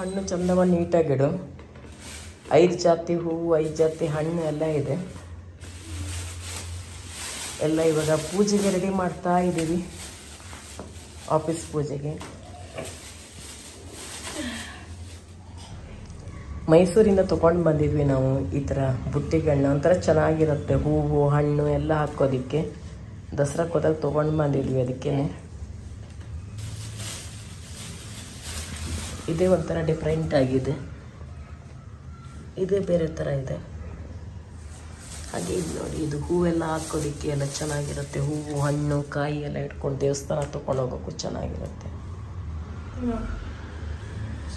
ಹಣ್ಣು ಚಂದವ ನೀಟಾಗಿಡು. 5 ಜಾತಿ ಹೂವು, 5 ಜಾತಿ ಹಣ್ಣು ಎಲ್ಲ ಇದೆ. ಎಲ್ಲ ಇವಾಗ ಪೂಜೆಗೆ ರೆಡಿ ಮಾಡ್ತಾ ಇದ್ದೀವಿ, ಆಫೀಸ್ ಪೂಜೆಗೆ. ಮೈಸೂರಿಂದ ತೊಗೊಂಡು ಬಂದಿದ್ವಿ ನಾವು ಈ ಥರ ಬುಟ್ಟಿಗಳನ್ನ. ಒಂಥರ ಚೆನ್ನಾಗಿರುತ್ತೆ, ಹೂವು ಹಣ್ಣು ಎಲ್ಲ ಹಾಕೋದಕ್ಕೆ. ದಸರಾಕ್ಕೆ ಹೋದಾಗ ತೊಗೊಂಡು ಬಂದಿದ್ವಿ. ಅದಕ್ಕೇ ಇದೇ ಒಂಥರ ಡಿಫ್ರೆಂಟ್ ಆಗಿದೆ, ಇದೇ ಬೇರೆ ಥರ ಇದೆ. ಹಾಗೆ ಇದು ನೋಡಿ, ಇದು ಹೂವೆಲ್ಲ ಹಾಕೋದಕ್ಕೆ ಎಲ್ಲ ಚೆನ್ನಾಗಿರುತ್ತೆ. ಹೂವು ಹಣ್ಣು ಕಾಯಿ ಎಲ್ಲ ಇಟ್ಕೊಂಡು ದೇವಸ್ಥಾನ ತೊಗೊಂಡು ಹೋಗೋಕ್ಕೂ ಚೆನ್ನಾಗಿರುತ್ತೆ.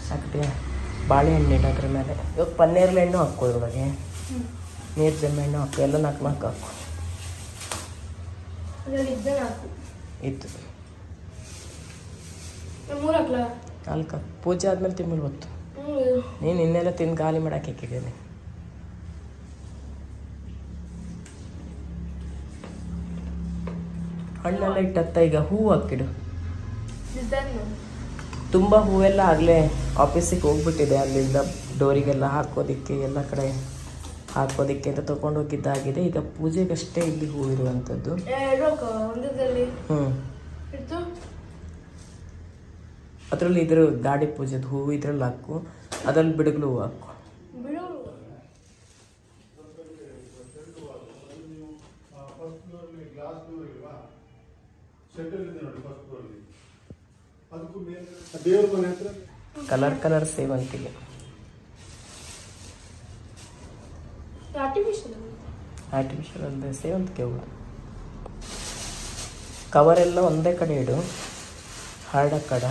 ಹಾಕ್ತೀಯ ಬಾಳೆಹಣ್ಣು ಇಡೋದ್ರ ಮೇಲೆ. ಇವಾಗ ಪನ್ನೀರ್ಲೆ ಹಣ್ಣು ಹಾಕೋ, ಇವಾಗೆ ನೀರು ಜಮ್ಮೆ ಹಣ್ಣು ಹಾಕು, ಎಲ್ಲ 4 ಹಾಕು. ಇತ್ತು 4 ಪೂಜೆ ಆದ್ಮೇಲೆ ತಿಂಗಳು ಹೊತ್ತು. ನೀನು ಇನ್ನೆಲ್ಲ ತಿಂದು ಖಾಲಿ ಮಾಡಕ್ಕೆ ಹಾಕಿದ್ದೀನಿ. ಹಣ್ಣೆಲ್ಲ ಇಟ್ಟತ್ತ. ಈಗ ಹೂವು ಹಾಕಿಡು. ತುಂಬ ಹೂವೆಲ್ಲ ಆಗಲೇ ಆಫೀಸಿಗೆ ಹೋಗ್ಬಿಟ್ಟಿದೆ. ಅಲ್ಲಿಂದ ಡೋರಿಗೆಲ್ಲ ಹಾಕೋದಿಕ್ಕೆ, ಎಲ್ಲ ಕಡೆ ಹಾಕೋದಿಕ್ಕೆ ಅಂತ ತೊಗೊಂಡು ಹೋಗಿದ್ದಾಗಿದೆ. ಈಗ ಪೂಜೆಗಷ್ಟೇ ಇಲ್ಲಿ ಹೂ ಇರುವಂಥದ್ದು. ಅದರಲ್ಲಿ ಇದ್ರ ಗಾಡಿ ಪೂಜೆದು ಹೂವು ಇದ್ರಲ್ಲಿ ಹಾಕು, ಅದ್ರಲ್ಲಿ ಬಿಡುಗಲು ಹೂವು ಹಾಕು. ಕಲರ್ ಕಲರ್ ಸೇವಂತಿಗೆ. ಆರ್ಟಿಫಿಷಿಯಲ್ ಅಂದರೆ ಸೇವಂತಿಗೆ ಹೂವು. ಕವರೆಲ್ಲ ಒಂದೇ ಕಡೆ ಇಡು, ಹರಡ ಕಡ.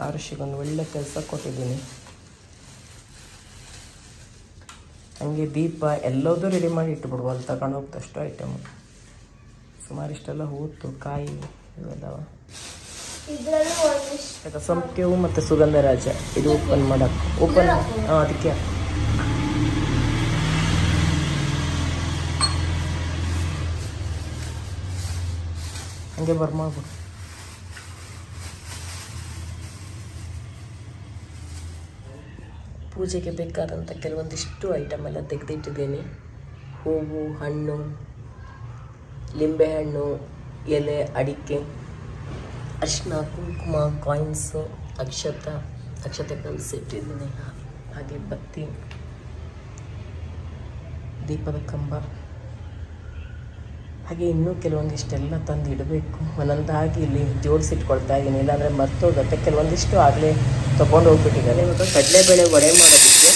ಆರುಷಿಗೊಂದು ಒಳ್ಳೆ ಕೆಲಸ ಕೊಟ್ಟಿದ್ದೀನಿ. ಹಂಗೆ ದೀಪ ಎಲ್ಲದೂ ರೆಡಿ ಮಾಡಿ ಇಟ್ಬಿಡ್ಬೋದು, ಅಲ್ಲಿ ತಗೊಂಡು ಹೋಗ್ತಷ್ಟು ಐಟಮು. ಸುಮಾರು ಇಷ್ಟೆಲ್ಲ ಹೂತು ಕಾಯಿ ಇವೆಲ್ಲವ. ಸಂಪಿಗೆ ಹೂವು ಮತ್ತು ಸುಗಂಧರಾಜ ಇದು ಓಪನ್ ಮಾಡಕ್ಕೆ. ಓಪನ್ ಅದಕ್ಕೆ ಹಂಗೆ ಬರ್ಮಾಡ್ಬಿಡು. ಪೂಜೆಗೆ ಬೇಕಾದಂಥ ಕೆಲವೊಂದಿಷ್ಟು ಐಟಮ್ ಎಲ್ಲ ತೆಗೆದಿಟ್ಟಿದ್ದೀನಿ. ಹೂವು ಹಣ್ಣು, ಲಿಂಬೆಹಣ್ಣು, ಎಲೆ, ಅಡಿಕೆ, ಅರಿಶಿನ, ಕುಂಕುಮ, ಕಾಯಿನ್ಸು, ಅಕ್ಷತೆ ಕಲಸಿಟ್ಟಿದ್ದೀನಿ. ಹಾಗೆ ಬತ್ತಿ, ದೀಪದ ಕಂಬ, ಹಾಗೆ ಇನ್ನೂ ಕೆಲವೊಂದಿಷ್ಟೆಲ್ಲ ತಂದು ಇಡಬೇಕು. ಒಂದೊಂದಾಗಿ ಇಲ್ಲಿ ಜೋಡಿಸಿಟ್ಕೊಳ್ತಾ ಇದ್ದೀನಿ, ಇಲ್ಲಾಂದರೆ ಮರ್ತೋಗುತ್ತೆ. ಕೆಲವೊಂದಿಷ್ಟು ಆಗಲೇ ತೊಗೊಂಡು ಹೋಗ್ಬಿಟ್ಟಿದ್ದಾರೆ. ಇವಾಗ ಕಡಲೆಬೇಳೆ ವಡೆ ಮಾಡೋದಕ್ಕೆ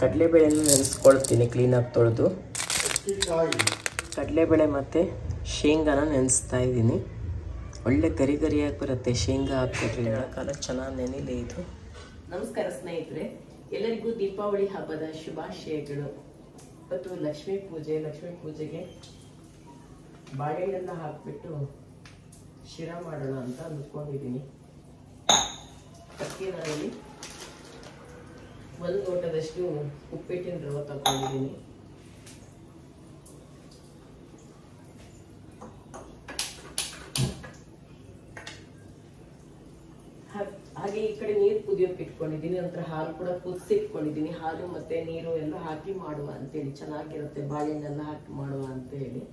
ಕಡಲೆಬೇಳೆನ ನೆನೆಸ್ಕೊಳ್ತೀನಿ ಕ್ಲೀನಾಗಿ ತೊಳೆದು. ಕಡಲೆಬೇಳೆ ಮತ್ತು ಶೇಂಗಾನ ನೆನೆಸ್ತಾ ಇದ್ದೀನಿ. ಒಳ್ಳೆ ಗರಿ ಗರಿಯಾಗಿ ಬರುತ್ತೆ ಶೇಂಗಾ ಹಾಕ್ಬಿಟ್ರೆ. ಕಾಲ ಚೆನ್ನಾಗಿ ನೆನೆಯಲಿ ಇದು. ನಮಸ್ಕಾರ ಸ್ನೇಹಿತರೆ, ಎಲ್ಲರಿಗೂ ದೀಪಾವಳಿ ಹಬ್ಬದ ಶುಭಾಶಯಗಳು. ಇವತ್ತು ಲಕ್ಷ್ಮೀ ಪೂಜೆಗೆ ಬಾಳೆಹಣ್ಣೆಲ್ಲ ಹಾಕ್ಬಿಟ್ಟು ಶಿರಾ ಮಾಡೋಣ ಅಂತ ಅಂದ್ಕೊಂಡಿದ್ದೀನಿ. ಅದಕ್ಕೆ ನಾನಲ್ಲಿ 1 ಲೋಟದಷ್ಟು ಉಪ್ಪಿಟ್ಟಿನ ರವೆ ತಗೊಂಡಿದ್ದೀನಿ. ಹಾಗೆ ಈ ಕಡೆ ನೀರು ಕುದಿಯೋಕೆ ಇಟ್ಕೊಂಡಿದ್ದೀನಿ. ನಂತರ ಹಾಲು ಕೂಡ ಕುದಿಸಿಟ್ಕೊಂಡಿದ್ದೀನಿ. ಹಾಲು ಮತ್ತೆ ನೀರು ಎಲ್ಲ ಹಾಕಿ ಮಾಡುವ ಅಂತೇಳಿ, ಚೆನ್ನಾಗಿರುತ್ತೆ ಬಾಳೆಹಣ್ಣೆಲ್ಲ ಹಾಕಿ ಮಾಡುವ ಅಂತ ಹೇಳಿ.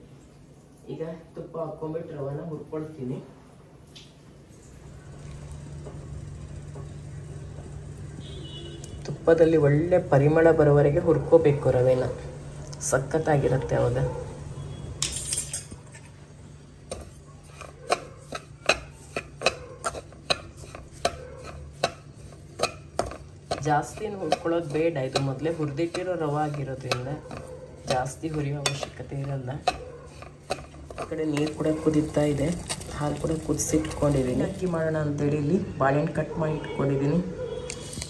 ಈಗ ತುಪ್ಪ ಹಾಕೊಂಡ್ಬಿಟ್ಟು ರವನ ಹುರ್ಕೊಳ್ತೀನಿ. ತುಪ್ಪದಲ್ಲಿ ಒಳ್ಳೆ ಪರಿಮಳ ಬರೋವರೆಗೆ ಹುರ್ಕೋಬೇಕು ರವೆನ, ಸಖತ್ತಾಗಿರುತ್ತೆ ಅವಾಗ. ಜಾಸ್ತಿ ಹುರ್ಕೊಳ್ಳೋದು ಬೇಡ, ಇದು ಮೊದಲೇ ಹುರಿದಿಟ್ಟಿರೋ ರವೆ ಆಗಿರೋದ್ರಿಂದ ಜಾಸ್ತಿ ಹುರಿಯೋ ಅವಶ್ಯಕತೆ ಇರಲ್ಲ. ಈ ಕಡೆ ನೀರು ಕೂಡ ಕುದೀತಾ ಇದೆ, ಹಾಲು ಕೂಡ ಕುದಿಸಿಟ್ಕೊಂಡಿದ್ದೀನಿ. ಅಕ್ಕಿ ಮಾಡೋಣ ಅಂತೇಳಿ ಇಲ್ಲಿ ಬಾಳೆಹಣ್ಣು ಕಟ್ ಮಾಡಿ ಇಟ್ಕೊಂಡಿದ್ದೀನಿ.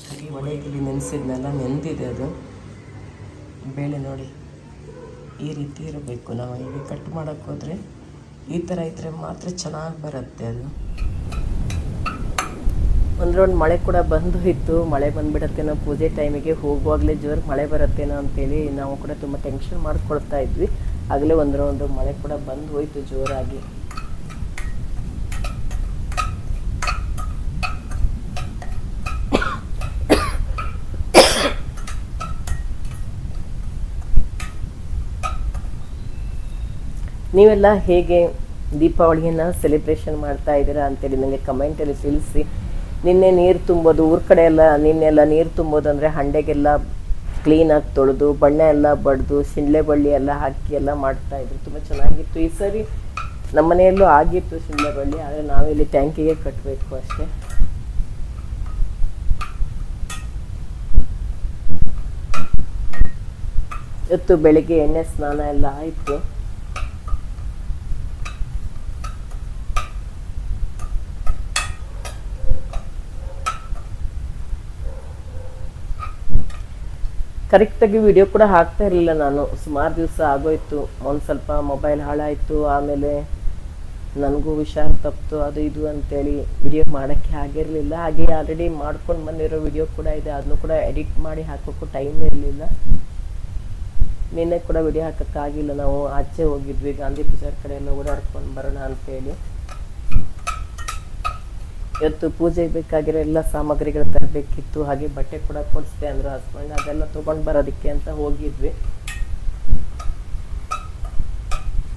ಹಾಗೆ ಒಣಗಿ ಇಲ್ಲಿ ನೆನೆಸಿದ್ನೆಲ್ಲ ನೆಂದಿದೆ. ಅದು ಬೇಳೆ ನೋಡಿ ಈ ರೀತಿ ಇರಬೇಕು. ನಾವು ಈಗ ಕಟ್ ಮಾಡೋಕ್ಕೆ ಹೋದರೆ ಈ ಥರ ಇದ್ದರೆ ಮಾತ್ರ ಚೆನ್ನಾಗಿ ಬರುತ್ತೆ ಅದು. ಒಂದು ರೌಂಡ್ ಮಳೆ ಕೂಡ ಬಂದು ಇತ್ತು. ಮಳೆ ಬಂದುಬಿಡತ್ತೇನೋ ಪೂಜೆ ಟೈಮಿಗೆ, ಹೋಗುವಾಗಲೇ ಜೋರು ಮಳೆ ಬರುತ್ತೇನೋ ಅಂತೇಳಿ ನಾವು ಕೂಡ ತುಂಬ ಟೆನ್ಷನ್ ಮಾಡ್ಕೊಳ್ತಾ ಇದ್ವಿ. ಆಗಲೇ ಒಂದು ರೌಂಡು ಮಳೆ ಕೂಡ ಬಂದು ಹೋಯಿತು ಜೋರಾಗಿ. ನೀವೆಲ್ಲ ಹೇಗೆ ದೀಪಾವಳಿಯನ್ನು ಸೆಲೆಬ್ರೇಷನ್ ಮಾಡ್ತಾ ಇದ್ದೀರಾ ಅಂತೇಳಿ ನನಗೆ ಕಮೆಂಟಲ್ಲಿ ತಿಳಿಸಿ. ನಿನ್ನೆ ನೀರು ತುಂಬೋದು, ಊರ ಕಡೆ ಎಲ್ಲ ನಿನ್ನೆಲ್ಲ ನೀರು ತುಂಬೋದು ಅಂದರೆ ಹಂಡೆಗೆಲ್ಲ ಕ್ಲೀನಾಗಿ ತೊಳೆದು ಬಣ್ಣ ಎಲ್ಲ ಬಡ್ದು ಶಿಂಡ್ಲೆ ಬಳ್ಳಿ ಎಲ್ಲ ಹಾಕಿ ಎಲ್ಲ ಮಾಡ್ತಾಯಿದ್ರು. ತುಂಬ ಚೆನ್ನಾಗಿತ್ತು. ಈ ಸರಿ ನಮ್ಮ ಮನೆಯಲ್ಲೂ ಆಗಿತ್ತು ಶಿಂಡ್ಲೆ ಬಳ್ಳಿ, ಆದರೆ ನಾವಿಲ್ಲಿ ಟ್ಯಾಂಕಿಗೆ ಕಟ್ಟಬೇಕು ಅಷ್ಟೇ. ಇವತ್ತು ಬೆಳಿಗ್ಗೆ ಎಣ್ಣೆ ಸ್ನಾನ ಎಲ್ಲ ಆಯಿತು. ಕರೆಕ್ಟಾಗಿ ವಿಡಿಯೋ ಕೂಡ ಹಾಕ್ತಾ ಇರಲಿಲ್ಲ ನಾನು, ಸುಮಾರು ದಿವಸ ಆಗೋಯ್ತು. ಒಂದು ಸ್ವಲ್ಪ ಮೊಬೈಲ್ ಹಾಳಾಯಿತು, ಆಮೇಲೆ ನನಗೂ ಹುಷಾರು ತಪ್ಪಿತು, ಅದು ಇದು ಅಂತೇಳಿ ವಿಡಿಯೋ ಮಾಡೋಕ್ಕೆ ಆಗಿರಲಿಲ್ಲ. ಹಾಗೆ ಆಲ್ರೆಡಿ ಮಾಡ್ಕೊಂಡು ಬಂದಿರೋ ವಿಡಿಯೋ ಕೂಡ ಇದೆ, ಅದನ್ನು ಕೂಡ ಎಡಿಟ್ ಮಾಡಿ ಹಾಕೋಕ್ಕೂ ಟೈಮ್ ಇರಲಿಲ್ಲ. ನಿನ್ನೆ ಕೂಡ ವಿಡಿಯೋ ಹಾಕೋಕ್ಕಾಗಿಲ್ಲ, ನಾವು ಆಚೆ ಹೋಗಿದ್ವಿ ಗಾಂಧಿ ಬಜಾರ್ ಕಡೆ ಎಲ್ಲ ಓಡಾಡ್ಕೊಂಡು ಬರೋಣ ಅಂತೇಳಿ. ಇವತ್ತು ಪೂಜೆಗೆ ಬೇಕಾಗಿರೋ ಎಲ್ಲ ಸಾಮಗ್ರಿಗಳು ತರಬೇಕಿತ್ತು, ಹಾಗೆ ಬಟ್ಟೆ ಕೂಡ ಕೊಡಿಸ್ದೆ ಅಂದರು ಹಸ್ಬೆಂಡ್, ಅದೆಲ್ಲ ತೊಗೊಂಡು ಬರೋದಕ್ಕೆ ಅಂತ ಹೋಗಿದ್ವಿ.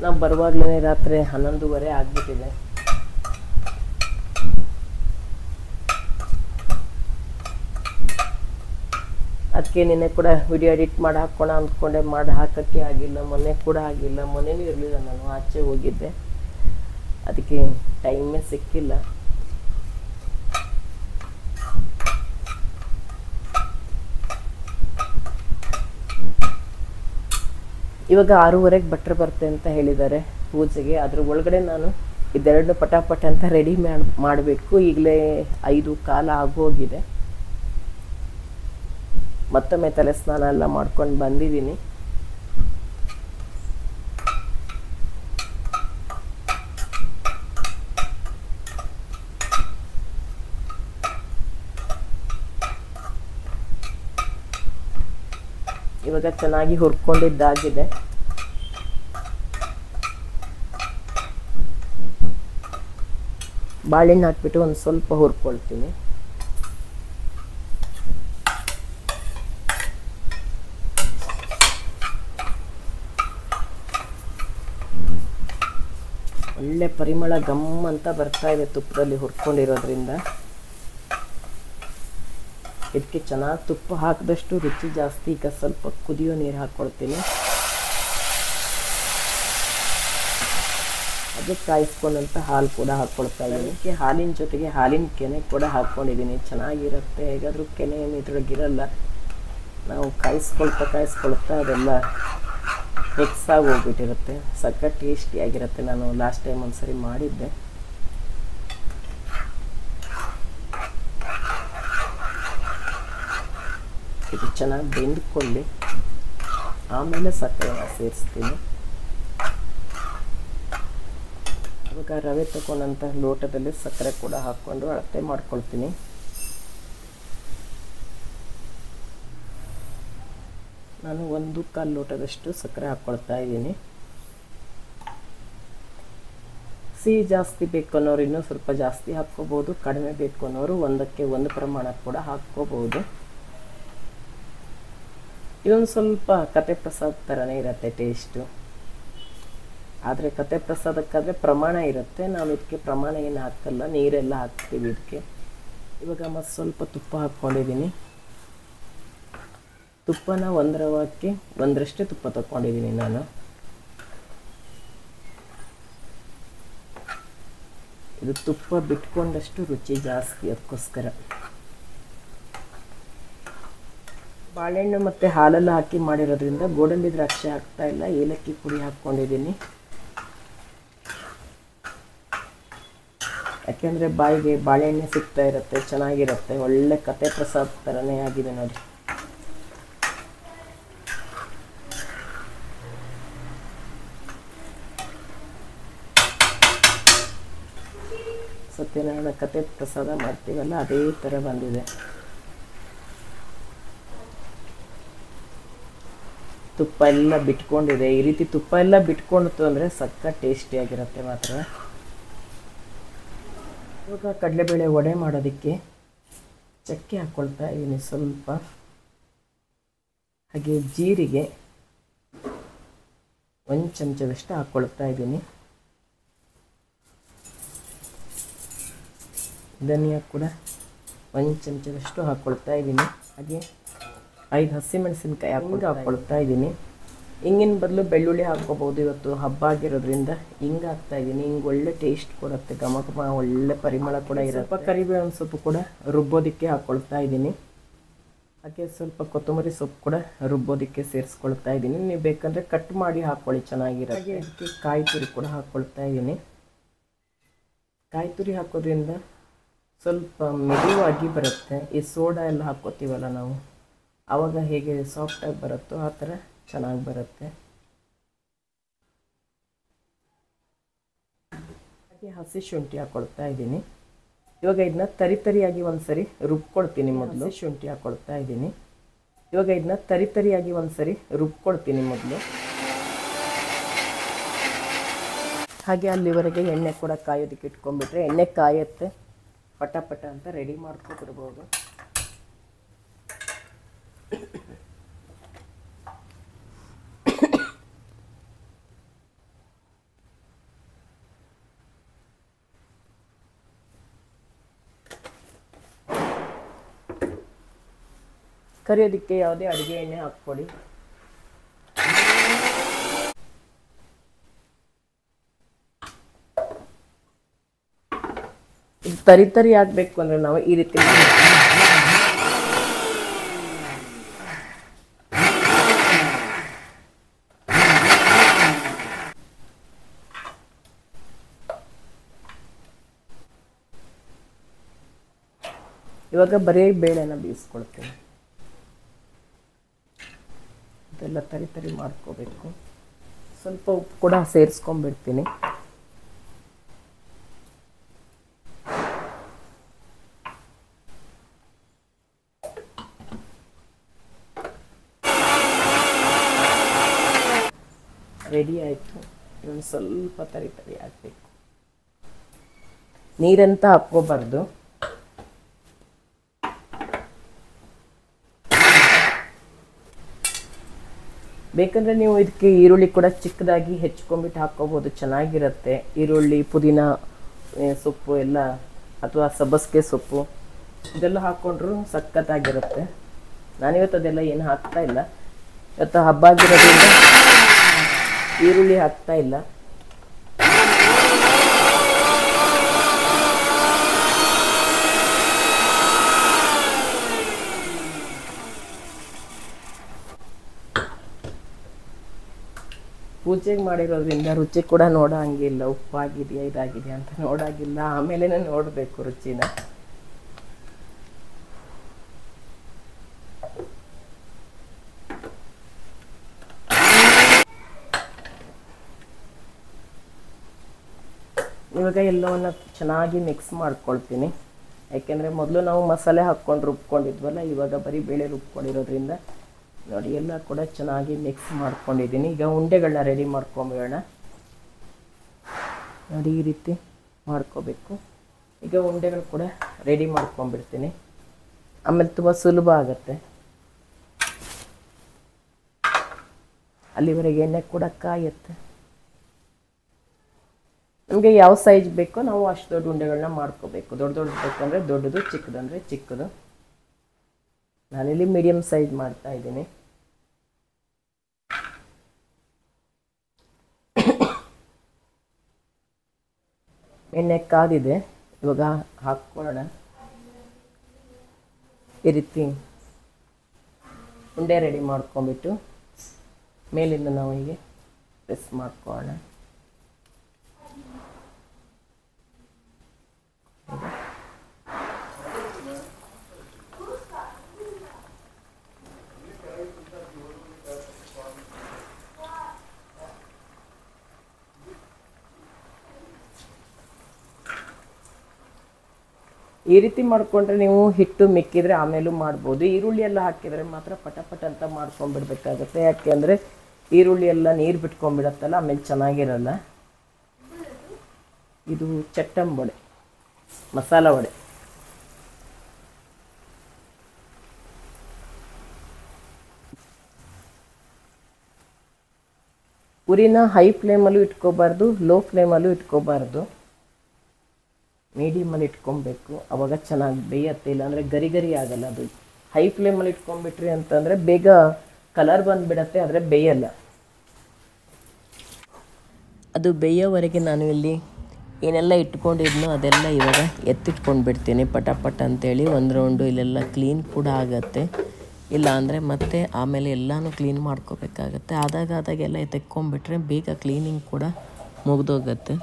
ನಾವು ಬರುವಾಗಲೇ ರಾತ್ರಿ 11:30 ಆಗಿಬಿಟ್ಟಿದೆ. ಅದಕ್ಕೆ ನಿನ್ನೆ ಕೂಡ ವಿಡಿಯೋ ಎಡಿಟ್ ಮಾಡಿ ಹಾಕೋಣ ಅಂದ್ಕೊಂಡೆ, ಮಾಡಿ ಹಾಕೋಕ್ಕೆ ಆಗಿಲ್ಲ. ಮೊನ್ನೆ ಕೂಡ ಆಗಿಲ್ಲ, ಮೊನ್ನೆನೂ ಇರಲಿಲ್ಲ, ನಾನು ಆಚೆ ಹೋಗಿದ್ದೆ, ಅದಕ್ಕೆ ಟೈಮೇ ಸಿಕ್ಕಿಲ್ಲ. ಇವಾಗ 6:30ಗೆ ಭಟ್ರು ಬರುತ್ತೆ ಅಂತ ಹೇಳಿದ್ದಾರೆ ಪೂಜೆಗೆ. ಅದ್ರ ಒಳಗಡೆ ನಾನು ಇದೆರಡು ಪಟಾಪಟ ಅಂತ ರೆಡಿ ಮಾಡಬೇಕು. ಈಗಲೇ 5:15 ಆಗೋಗಿದೆ. ಮತ್ತೊಮ್ಮೆ ತಲೆ ಸ್ನಾನ ಎಲ್ಲ ಮಾಡ್ಕೊಂಡು ಬಂದಿದ್ದೀನಿ. ಇವಾಗ ಚೆನ್ನಾಗಿ ಹುರ್ಕೊಂಡಿದ್ದಾಗಿದೆ. ಬಾಳೆಹಣ್ಣು ಹಾಕ್ಬಿಟ್ಟು ಒಂದು ಸ್ವಲ್ಪ ಹುರ್ಕೊಳ್ತೀನಿ. ಒಳ್ಳೆ ಪರಿಮಳ ಗಮ್ ಅಂತ ಬರ್ತಾ ಇದೆ ತುಪ್ಪದಲ್ಲಿ ಹುರ್ಕೊಂಡಿರೋದ್ರಿಂದ. ಇದಕ್ಕೆ ಚೆನ್ನಾಗಿ ತುಪ್ಪ ಹಾಕಿದಷ್ಟು ರುಚಿ ಜಾಸ್ತಿ. ಈಗ ಸ್ವಲ್ಪ ಕುದಿಯೋ ನೀರು ಹಾಕ್ಕೊಳ್ತೀನಿ. ಅದಕ್ಕೆ ಕಾಯಿಸ್ಕೊಂಡಂತ ಹಾಲು ಕೂಡ ಹಾಕ್ಕೊಳ್ತಾ ಇದ್ದೀನಿ. ಅದಕ್ಕೆ ಹಾಲಿನ ಜೊತೆಗೆ ಹಾಲಿನ ಕೆನೆ ಕೂಡ ಹಾಕ್ಕೊಂಡಿದ್ದೀನಿ. ಚೆನ್ನಾಗಿರುತ್ತೆ. ಹೇಗಾದರೂ ಕೆನೆ ಏನು ಇದ್ರೊಳಗಿರಲ್ಲ. ನಾವು ಕಾಯಿಸ್ಕೊಳ್ತಾ ಅದೆಲ್ಲ ಮಿಕ್ಸ್ ಆಗಿ ಹೋಗ್ಬಿಟ್ಟಿರುತ್ತೆ. ಸಖತ್ ಟೇಸ್ಟಿಯಾಗಿರುತ್ತೆ. ನಾನು ಲಾಸ್ಟ್ ಟೈಮ್ ಒಂದ್ಸರಿ ಮಾಡಿದ್ದೆ. ಇದು ಚೆನ್ನಾಗಿ ಬೆಂದ್ಕೊಳ್ಳಿ, ಆಮೇಲೆ ಸಕ್ಕರೆನ ಸೇರಿಸ್ತೀನಿ. ಇವಾಗ ರವೆ ತಗೊಂಡಂಥ ಲೋಟದಲ್ಲಿ ಸಕ್ಕರೆ ಕೂಡ ಹಾಕ್ಕೊಂಡು ಅಳತೆ ಮಾಡ್ಕೊಳ್ತೀನಿ. ನಾನು 1/4 ಲೋಟದಷ್ಟು ಸಕ್ಕರೆ ಹಾಕ್ಕೊಳ್ತಾ ಇದ್ದೀನಿ. ಸಿಹಿ ಜಾಸ್ತಿ ಬೇಕು ಅನ್ನೋರು ಇನ್ನೂ ಸ್ವಲ್ಪ ಜಾಸ್ತಿ ಹಾಕ್ಕೋಬೋದು, ಕಡಿಮೆ ಬೇಕು ಅನ್ನೋರು 1ಕ್ಕೆ 1 ಪ್ರಮಾಣ ಕೂಡ ಹಾಕ್ಕೋಬೋದು. ಇದೊಂದು ಸ್ವಲ್ಪ ಕತೆ ಪ್ರಸಾದ ಥರನೇ ಇರುತ್ತೆ ಟೇಸ್ಟು. ಆದರೆ ಕತೆ ಪ್ರಸಾದಕ್ಕಾದರೆ ಪ್ರಮಾಣ ಇರುತ್ತೆ. ನಾವು ಇದಕ್ಕೆ ಪ್ರಮಾಣ ಏನು ಹಾಕಲ್ಲ, ನೀರೆಲ್ಲ ಹಾಕ್ತೀವಿ ಇದಕ್ಕೆ. ಇವಾಗ ಮತ್ತೆ ಸ್ವಲ್ಪ ತುಪ್ಪ ಹಾಕ್ಕೊಂಡಿದ್ದೀನಿ. ತುಪ್ಪನ 1 ರವಕ್ಕೆ 1ರಷ್ಟೇ ತುಪ್ಪ ತಗೊಂಡಿದ್ದೀನಿ ನಾನು. ಇದು ತುಪ್ಪ ಬಿಟ್ಕೊಂಡಷ್ಟು ರುಚಿ ಜಾಸ್ತಿ, ಅದಕ್ಕೋಸ್ಕರ. ಬಾಳೆಹಣ್ಣು ಮತ್ತು ಹಾಲೆಲ್ಲ ಹಾಕಿ ಮಾಡಿರೋದ್ರಿಂದ ಗೋಡಂಬಿ ದ್ರಾಕ್ಷಿ ಹಾಕ್ತಾ ಇಲ್ಲ, ಏಲಕ್ಕಿ ಪುಡಿ ಹಾಕ್ಕೊಂಡಿದ್ದೀನಿ. ಯಾಕೆಂದರೆ ಬಾಯಿಗೆ ಬಾಳೆಹಣ್ಣೆ ಸಿಗ್ತಾ ಇರುತ್ತೆ, ಚೆನ್ನಾಗಿರುತ್ತೆ. ಒಳ್ಳೆ ಕತೆ ಪ್ರಸಾದ ಥರನೇ ಆಗಿದೆ ನೋಡಿ. ಸತ್ಯನಾರಾಯಣ ಕತೆ ಪ್ರಸಾದ ಮಾಡ್ತೀವಲ್ಲ, ಅದೇ ಥರ ಬಂದಿದೆ. ತುಪ್ಪ ಎಲ್ಲ ಬಿಟ್ಕೊಂಡಿದೆ. ಈ ರೀತಿ ತುಪ್ಪ ಎಲ್ಲ ಬಿಟ್ಕೊಂಡಿತು ಅಂದರೆ ಸಖತ್ ಟೇಸ್ಟಿಯಾಗಿರುತ್ತೆ ಮಾತ್ರ. ಇವಾಗ ಕಡಲೆಬೇಳೆ ವಡೆ ಮಾಡೋದಕ್ಕೆ ಚಕ್ಕೆ ಹಾಕ್ಕೊಳ್ತಾ ಇದ್ದೀನಿ ಸ್ವಲ್ಪ, ಹಾಗೆ ಜೀರಿಗೆ, ಒಂದು ಚಮಚದಷ್ಟು ಹಾಕ್ಕೊಳ್ತಾ ಇದ್ದೀನಿ. ಧನಿಯಾ ಕೂಡ ಒಂದು ಚಮಚದಷ್ಟು ಹಾಕ್ಕೊಳ್ತಾ ಇದ್ದೀನಿ. ಹಾಗೆ 5 ಹಸಿಮೆಣಸಿನ್ಕಾಯಿ ಹಾಕ್ಕೊಳ್ತಾ ಇದ್ದೀನಿ. ಹಿಂಗಿನ ಬದಲು ಬೆಳ್ಳುಳ್ಳಿ ಹಾಕ್ಕೋಬೋದು. ಇವತ್ತು ಹಬ್ಬ ಆಗಿರೋದ್ರಿಂದ ಹಿಂಗೆ ಹಾಕ್ತಾಯಿದ್ದೀನಿ. ಹಿಂಗೆ ಒಳ್ಳೆ ಟೇಸ್ಟ್ ಕೊಡುತ್ತೆ, ಘಮ ಘಮ ಒಳ್ಳೆ ಪರಿಮಳ ಕೂಡ ಇರುತ್ತೆ. ಸ್ವಲ್ಪ ಕರಿಬೇವಿನ ಸೊಪ್ಪು ಕೂಡ ರುಬ್ಬೋದಕ್ಕೆ ಹಾಕ್ಕೊಳ್ತಾ ಇದ್ದೀನಿ. ಹಾಗೆ ಸ್ವಲ್ಪ ಕೊತ್ತಂಬರಿ ಸೊಪ್ಪು ಕೂಡ ರುಬ್ಬೋದಕ್ಕೆ ಸೇರಿಸ್ಕೊಳ್ತಾ ಇದ್ದೀನಿ. ನೀವು ಬೇಕಂದರೆ ಕಟ್ ಮಾಡಿ ಹಾಕ್ಕೊಳ್ಳಿ, ಚೆನ್ನಾಗಿರುತ್ತೆ. ಹಾಗೆ ಅದಕ್ಕೆ ಕಾಯಿ ತುರಿ ಕೂಡ ಹಾಕ್ಕೊಳ್ತಾ ಇದ್ದೀನಿ. ಕಾಯಿ ತುರಿ ಹಾಕೋದ್ರಿಂದ ಸ್ವಲ್ಪ ಮೆದುವಾಗಿ ಬರುತ್ತೆ. ಈ ಸೋಡಾ ಎಲ್ಲ ಹಾಕ್ಕೋತೀವಲ್ಲ ನಾವು, ಆವಾಗ ಹೇಗೆ ಸಾಫ್ಟಾಗಿ ಬರುತ್ತೋ ಆ ಥರ ಚೆನ್ನಾಗಿ ಬರುತ್ತೆ. ಹಾಗೆ ಹಸಿ ಶುಂಠಿ ಹಾಕ್ಕೊಳ್ತಾ ಇದ್ದೀನಿ. ಇವಾಗ ಇದನ್ನ ತರಿಯಾಗಿ ಒಂದ್ಸರಿ ರುಬ್ಕೊಳ್ತೀನಿ. ಮೊದಲು ಶುಂಠಿ ಹಾಕ್ಕೊಳ್ತಾ ಇದ್ದೀನಿ. ಇವಾಗ ಇದನ್ನ ತರಿಯಾಗಿ ಒಂದ್ಸರಿ ರುಬ್ಕೊಳ್ತೀನಿ ಮೊದಲು. ಹಾಗೆ ಅಲ್ಲಿವರೆಗೆ ಎಣ್ಣೆ ಕೂಡ ಕಾಯೋದಕ್ಕೆ ಇಟ್ಕೊಂಡ್ಬಿಟ್ರೆ ಎಣ್ಣೆ ಕಾಯುತ್ತೆ, ಪಟ ಪಟ ಅಂತ ರೆಡಿ ಮಾಡ್ಕೊಬಿಡ್ಬೋದು. ಕರಿಯೋದಕ್ಕೆ ಯಾವುದೇ ಅಡುಗೆ ಎಣ್ಣೆ ಹಾಕ್ಕೊಳ್ಳಿ. ಇದು ತರಿ ಆಗಬೇಕು ಅಂದರೆ ನಾವು ಈ ರೀತಿ ಇವಾಗ ಬರೀ ಬೇಳೆನ ಬೇಯಿಸ್ಕೊಳ್ತೀನಿ. ಇದೆಲ್ಲ ತರಿ ಮಾಡ್ಕೋಬೇಕು. ಸ್ವಲ್ಪ ಉಪ್ಪು ಕೂಡ ಸೇರಿಸ್ಕೊಂಡ್ಬಿಡ್ತೀನಿ. ರೆಡಿ ಆಯಿತು. ಇದನ್ನು ಸ್ವಲ್ಪ ತರಿ ಹಾಕಬೇಕು. ನೀರಂತ ಹಾಕ್ಕೋಬಾರ್ದು. ಬೇಕಂದರೆ ನೀವು ಇದಕ್ಕೆ ಈರುಳ್ಳಿ ಕೂಡ ಚಿಕ್ಕದಾಗಿ ಹೆಚ್ಚಿಕೊಂಡ್ಬಿಟ್ಟು ಹಾಕ್ಕೋಬೋದು, ಚೆನ್ನಾಗಿರುತ್ತೆ. ಈರುಳ್ಳಿ, ಪುದೀನ ಸೊಪ್ಪು ಎಲ್ಲ, ಅಥವಾ ಸಬ್ಬಸಿಗೆ ಸೊಪ್ಪು ಇದೆಲ್ಲ ಹಾಕ್ಕೊಂಡ್ರೂ ಸಖತ್ತಾಗಿರುತ್ತೆ. ನಾನಿವತ್ತು ಅದೆಲ್ಲ ಏನು ಹಾಕ್ತಾ ಇಲ್ಲ. ಇವತ್ತು ಹಬ್ಬ ಆಗಿರೋದ್ರಿಂದ ಈರುಳ್ಳಿ ಹಾಕ್ತಾ ಇಲ್ಲ. ಪೂಜೆಗೆ ಮಾಡಿರೋದ್ರಿಂದ ರುಚಿ ಕೂಡ ನೋಡೋ ಹಂಗಿಲ್ಲ. ಉಪ್ಪಾಗಿದೆಯಾ ಇದಾಗಿದೆಯಾ ಅಂತ ನೋಡಾಗಿಲ್ಲ, ಆಮೇಲೆ ನೋಡಬೇಕು ರುಚಿನ. ಇವಾಗ ಎಲ್ಲವನ್ನು ಚೆನ್ನಾಗಿ ಮಿಕ್ಸ್ ಮಾಡ್ಕೊಳ್ತೀನಿ. ಯಾಕೆಂದರೆ ಮೊದಲು ನಾವು ಮಸಾಲೆ ಹಾಕ್ಕೊಂಡು ರುಬ್ಕೊಂಡಿದ್ವಲ್ಲ, ಇವಾಗ ಬರೀ ಬೇಳೆ ರುಬ್ಕೊಂಡಿರೋದ್ರಿಂದ ನೋಡಿ ಎಲ್ಲ ಕೂಡ ಚೆನ್ನಾಗಿ ಮಿಕ್ಸ್ ಮಾಡ್ಕೊಂಡಿದ್ದೀನಿ. ಈಗ ಉಂಡೆಗಳನ್ನ ರೆಡಿ ಮಾಡ್ಕೊಂಬಿಡೋಣ. ನೋಡಿ ಈ ರೀತಿ ಮಾಡ್ಕೋಬೇಕು. ಈಗ ಉಂಡೆಗಳು ಕೂಡ ರೆಡಿ ಮಾಡ್ಕೊಂಬಿಡ್ತೀನಿ. ಆಮೇಲೆ ತುಂಬ ಸುಲಭ ಆಗುತ್ತೆ. ಅಲ್ಲಿವರೆಗೆ ಎಣ್ಣೆ ಕೂಡ ಕಾಯುತ್ತೆ. ನಮಗೆ ಯಾವ ಸೈಜ್ ಬೇಕೋ ನಾವು ಅಷ್ಟು ದೊಡ್ಡ ಉಂಡೆಗಳನ್ನ ಮಾಡ್ಕೋಬೇಕು. ದೊಡ್ಡ ಬೇಕಂದರೆ ದೊಡ್ಡದು, ಚಿಕ್ಕದಂದರೆ ಚಿಕ್ಕದು. ನಾನಿಲ್ಲಿ ಮೀಡಿಯಮ್ ಸೈಜ್ ಮಾಡ್ತಾ ಇದ್ದೀನಿ. ಎಣ್ಣೆ ಕಾದಿದೆ, ಇವಾಗ ಹಾಕ್ಕೊಳ್ಳೋಣ. ಈ ರೀತಿ ಉಂಡೆ ರೆಡಿ ಮಾಡ್ಕೊಂಬಿಟ್ಟು ಮೇಲಿಂದ ನಾವು ಹೀಗೆ ಪ್ರೆಸ್ ಮಾಡ್ಕೊಳ್ಳೋಣ. ಈ ರೀತಿ ಮಾಡಿಕೊಂಡ್ರೆ ನೀವು ಹಿಟ್ಟು ಮಿಕ್ಕಿದ್ರೆ ಆಮೇಲೂ ಮಾಡ್ಬೋದು. ಈರುಳ್ಳಿ ಎಲ್ಲ ಹಾಕಿದರೆ ಮಾತ್ರ ಪಟ ಅಂತ ಮಾಡ್ಕೊಂಡ್ಬಿಡ್ಬೇಕಾಗತ್ತೆ. ಯಾಕೆ ಅಂದರೆ ಈರುಳ್ಳಿ ಎಲ್ಲ ನೀರು ಬಿಟ್ಕೊಂಡ್ಬಿಡತ್ತಲ್ಲ, ಆಮೇಲೆ ಚೆನ್ನಾಗಿರಲ್ಲ. ಇದು ಚಟ್ಟಂಬಡೆ, ಮಸಾಲ ವಡೆ. ಉರಿನ ಹೈ ಫ್ಲೇಮಲ್ಲೂ ಇಟ್ಕೋಬಾರ್ದು, ಲೋ ಫ್ಲೇಮಲ್ಲೂ ಇಟ್ಕೋಬಾರ್ದು, ಮೀಡಿಯಮಲ್ಲಿ ಇಟ್ಕೊಬೇಕು. ಅವಾಗ ಚೆನ್ನಾಗಿ ಬೇಯತ್ತೆ, ಇಲ್ಲಾಂದರೆ ಗರಿ ಗರಿ ಆಗಲ್ಲ. ಅದು ಹೈ ಫ್ಲೇಮಲ್ಲಿ ಇಟ್ಕೊಂಡ್ಬಿಟ್ರಿ ಅಂತಂದರೆ ಬೇಗ ಕಲರ್ ಬಂದುಬಿಡತ್ತೆ, ಆದರೆ ಬೇಯಲ್ಲ. ಅದು ಬೇಯೋವರೆಗೆ ನಾನು ಇಲ್ಲಿ ಏನೆಲ್ಲ ಇಟ್ಕೊಂಡಿದ್ನೋ ಅದೆಲ್ಲ ಇವಾಗ ಎತ್ತಿಟ್ಕೊಂಡು ಬಿಡ್ತೀನಿ ಪಟ ಅಂತೇಳಿ. ಒಂದು ರೌಂಡು ಇಲ್ಲೆಲ್ಲ ಕ್ಲೀನ್ ಕೂಡ ಆಗತ್ತೆ. ಇಲ್ಲ ಅಂದರೆ ಮತ್ತೆ ಆಮೇಲೆ ಎಲ್ಲನೂ ಕ್ಲೀನ್ ಮಾಡ್ಕೋಬೇಕಾಗತ್ತೆ. ಆದಾಗೆಲ್ಲ ತೆಕ್ಕೊಂಬಿಟ್ರೆ ಬೇಗ ಕ್ಲೀನಿಂಗ್ ಕೂಡ ಮುಗಿದೋಗತ್ತೆ.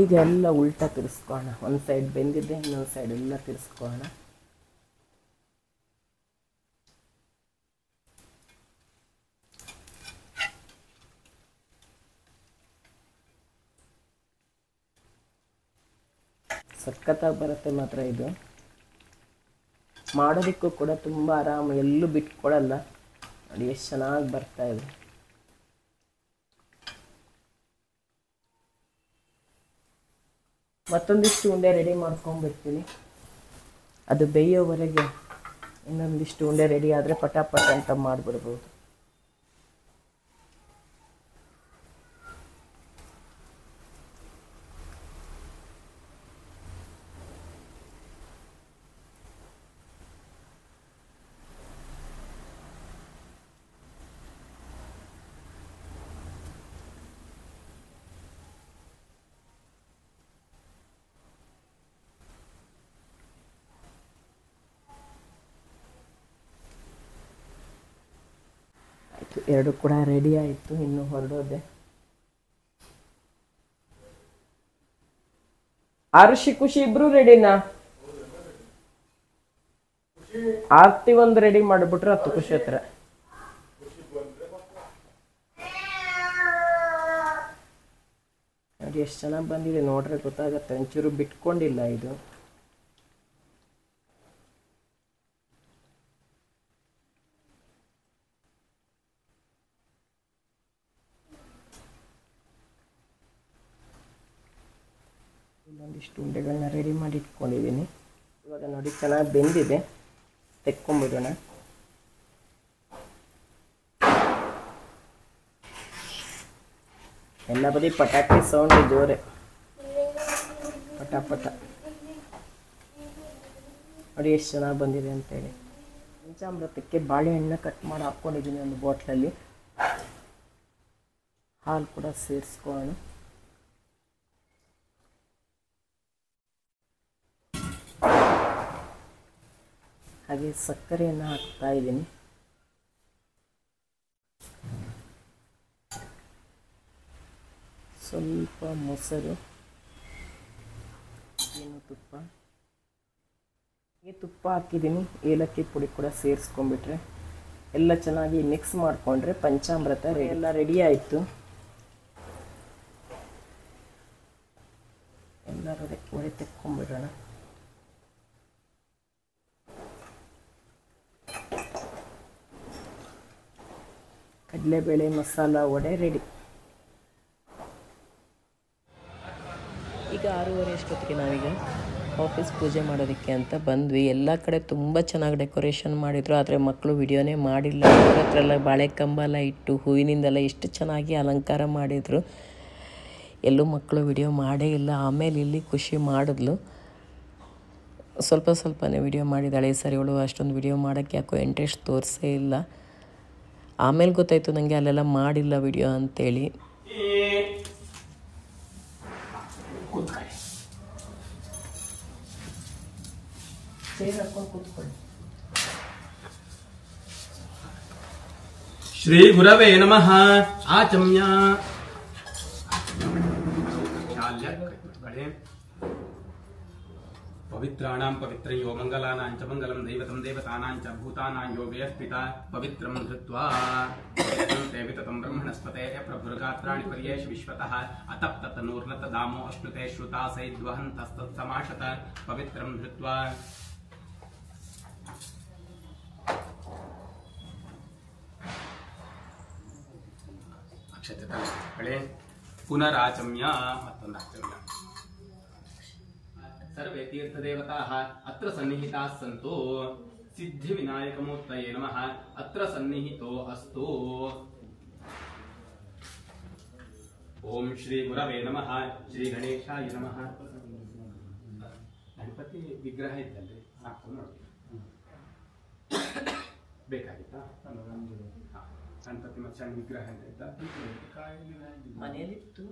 ಈಗ ಎಲ್ಲ ಉಲ್ಟಾ ತಿರ್ಸ್ಕೊಳ್ಳೋಣ. ಒಂದು ಸೈಡ್ ಬೆಂದಿದ್ದೆ, ಇನ್ನೊಂದು ಸೈಡ್ ಎಲ್ಲ ತಿರ್ಸ್ಕೊಳ್ಳೋಣ. ಸಖತ್ತಾಗಿ ಬರುತ್ತೆ ಮಾತ್ರ ಇದು. ಮಾಡೋದಕ್ಕೂ ಕೂಡ ತುಂಬ ಆರಾಮ, ಎಲ್ಲೂ ಬಿಟ್ಕೊಡಲ್ಲ. ನೋಡಿ ಎಷ್ಟು ಚೆನ್ನಾಗಿ ಬರ್ತಾ ಇದೆ. ಮತ್ತೊಂದಿಷ್ಟು ಉಂಡೆ ರೆಡಿ ಮಾಡ್ಕೊಂಡ್ಬಿಡ್ತೀನಿ. ಅದು ಬೇಯೋವರೆಗೆ ಇನ್ನೊಂದಿಷ್ಟು ಉಂಡೆ ರೆಡಿ ಆದರೆ ಪಟ ಅಂತ ಮಾಡಿಬಿಡ್ಬೋದು. ಎರಡು ಕೂಡ ರೆಡಿ ಆಯಿತು, ಇನ್ನು ಹೊರಡೋದೆ. ಆರುಷಿ ಖುಷಿ ಇಬ್ರು ರೆಡಿನಾ? ಆರ್ತಿ ಒಂದು ರೆಡಿ ಮಾಡಿಬಿಟ್ರೆ ಹತ್ತು ಖುಷಿ ಹತ್ರ. ನೋಡಿ ಎಷ್ಟು ಚೆನ್ನಾಗಿ ಬಂದಿದೆ, ನೋಡ್ರೆ ಗೊತ್ತಾಗತ್ತೆ. ಒಂಚೂರು ಬಿಟ್ಕೊಂಡಿಲ್ಲ ಇದು. ಇಲ್ಲೊಂದಿಷ್ಟು ಉಂಡೆಗಳನ್ನ ರೆಡಿ ಮಾಡಿ ಇಟ್ಕೊಂಡಿದ್ದೀನಿ. ಇವಾಗ ನೋಡಿ ಚೆನ್ನಾಗಿ ಬೆಂದಿದೆ, ತೆಕ್ಕೊಂಬಿಡೋಣ. ಎಲ್ಲ ಬದಿ ಪಟಾಕಿ ಸೌಂಡ್ ಜೋರೆ, ಪಟ. ನೋಡಿ ಎಷ್ಟು ಚೆನ್ನಾಗಿ ಬಂದಿದೆ ಅಂತೇಳಿ. ಪಂಚಾಮೃತಕ್ಕೆ ಬಾಳೆಹಣ್ಣು ಕಟ್ ಮಾಡಿ ಹಾಕ್ಕೊಂಡಿದ್ದೀನಿ ಒಂದು ಬಾಟ್ಲಲ್ಲಿ. ಹಾಲು ಕೂಡ ಸೇರಿಸ್ಕೊಳ್ಳೋಣ. ಹಾಗೆ ಸಕ್ಕರೆಯನ್ನು ಹಾಕ್ತಾ ಇದ್ದೀನಿ. ಸ್ವಲ್ಪ ಮೊಸರು, ತುಪ್ಪ. ತುಪ್ಪ ಹಾಕಿದ್ದೀನಿ, ಏಲಕ್ಕಿ ಪುಡಿ ಕೂಡ ಸೇರಿಸ್ಕೊಂಡ್ಬಿಟ್ರೆ ಎಲ್ಲ ಚೆನ್ನಾಗಿ ಮಿಕ್ಸ್ ಮಾಡಿಕೊಂಡ್ರೆ ಪಂಚಾಮೃತ ಎಲ್ಲ ರೆಡಿ ಆಯಿತು. ಎಲ್ಲರೂ ಒಡೆ ತೆಕ್ಕೊಂಡ್ಬಿಡೋಣ. ಕಡಲೆಬೇಳೆ ಮಸಾಲ ವಡೆ ರೆಡಿ. ಈಗ 6:30 ಅಷ್ಟೊತ್ತಿಗೆ ನಾವೀಗ ಆಫೀಸ್ ಪೂಜೆ ಮಾಡೋದಕ್ಕೆ ಅಂತ ಬಂದ್ವಿ. ಎಲ್ಲ ಕಡೆ ತುಂಬ ಚೆನ್ನಾಗಿ ಡೆಕೋರೇಷನ್ ಮಾಡಿದರು, ಆದರೆ ಮಕ್ಕಳು ವಿಡಿಯೋನೇ ಮಾಡಿಲ್ಲ. ಅವ್ರ ಹತ್ರ ಎಲ್ಲ ಬಾಳೆಕಂಬ ಎಲ್ಲ ಇಟ್ಟು ಹೂವಿನಿಂದೆಲ್ಲ ಎಷ್ಟು ಚೆನ್ನಾಗಿ ಅಲಂಕಾರ ಮಾಡಿದರು. ಎಲ್ಲೂ ಮಕ್ಕಳು ವಿಡಿಯೋ ಮಾಡೇ ಇಲ್ಲ. ಆಮೇಲೆ ಇಲ್ಲಿ ಖುಷಿ ಮಾಡಿದ್ಲು, ಸ್ವಲ್ಪನೇ ವಿಡಿಯೋ ಮಾಡಿದ್ದಾಳೆ. ಸರಿ ಅವಳು ಅಷ್ಟೊಂದು ವಿಡಿಯೋ ಮಾಡೋಕ್ಕೆ ಯಾಕೋ ಇಂಟ್ರೆಸ್ಟ್ ತೋರಿಸೇ ಇಲ್ಲ. ಆಮೇಲೆ ಗೊತ್ತಾಯಿತು ನನಗೆ ಅಲ್ಲೆಲ್ಲ ಮಾಡಿಲ್ಲ ವಿಡಿಯೋ ಅಂತೇಳಿ. ಶ್ರೀ ಗುರವೇ ನಮಃ. ಆಚಮ್ಯ पवित्राणां पवित्रयो मंगलानां च मंगलं दैवतं देवतानां च भूतानां यो व्यस्पिता पवित्रं धृत्वा देविततं ब्रह्मणस्पते प्रभुर्गात्राणि पर्येष विश्वतः अतप्ततनूर्नत दामो अश्नुते श्रुता सैद्वहन्तस्तत्समाशत पवित्रं धृत्वा अक्षते पुनराचम्य मत्तोंदाचम्य सर्वे तीर्थदेवताः अत्र सन्निहिताः सन्तु सिद्धिविनायकमूर्तये नमः अत्र सन्निहितो अस्तु। ओम श्री गुरवे नमः श्री गणेशाय नमः। गणपति विग्रह इद्दल्ರಿ साಕು ನೋಡಿ ಬೇಕಾಗಿತ್ತಾ ಗಣಪತಿ ಮತ್ತೆ ಸಣ್ಣ ವಿಗ್ರಹ ಅಂತ ಮನೆಯಲ್ಲಿತ್ತು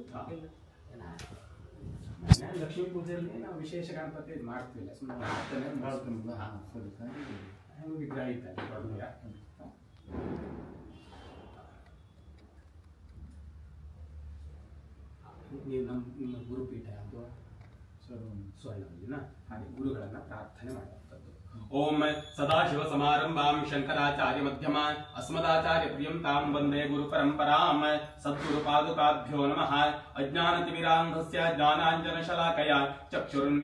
ಲಕ್ಷ್ಮೀ ಪೂಜೆಯಲ್ಲಿ ನಾವು ವಿಶೇಷ ಗಣಪತಿ ಮಾಡ್ತಿಲ್ಲ ಸುಮ್ಮನೆ ವಿಗ್ರಹ ಇದ್ದಾರೆ ನೀವು ನಿಮ್ಮ ಗುರುಪೀಠ ಯಾವುದು ಸ್ವರ್ಣವಲ್ಲಿನ ಹಾಗೆ ಗುರುಗಳನ್ನ ಪ್ರಾರ್ಥನೆ ಮಾಡುವಂಥದ್ದು। ಓಂ ಸದಾಶಿವ ಸಮಾರಂಭಾಂ ಶಂಕರಾಚಾರ್ಯ ಮಧ್ಯಮ ಅಸ್ಮದಾಚಾರ್ಯ ಪ್ರಿಯಂತಾಂ ವಂದೇ ಗುರು ಪರಂಪರಾಂ ಸದ್ಗುರು ಪಾದುಕಾಭ್ಯೋ ನಮಃ। ಅಜ್ಞಾನತಿಮಿರಾಂಧಸ್ಯ ಜ್ಞಾನಾಂಜನ ಶಲಾಕಯ ಚಕ್ಷುರುನ್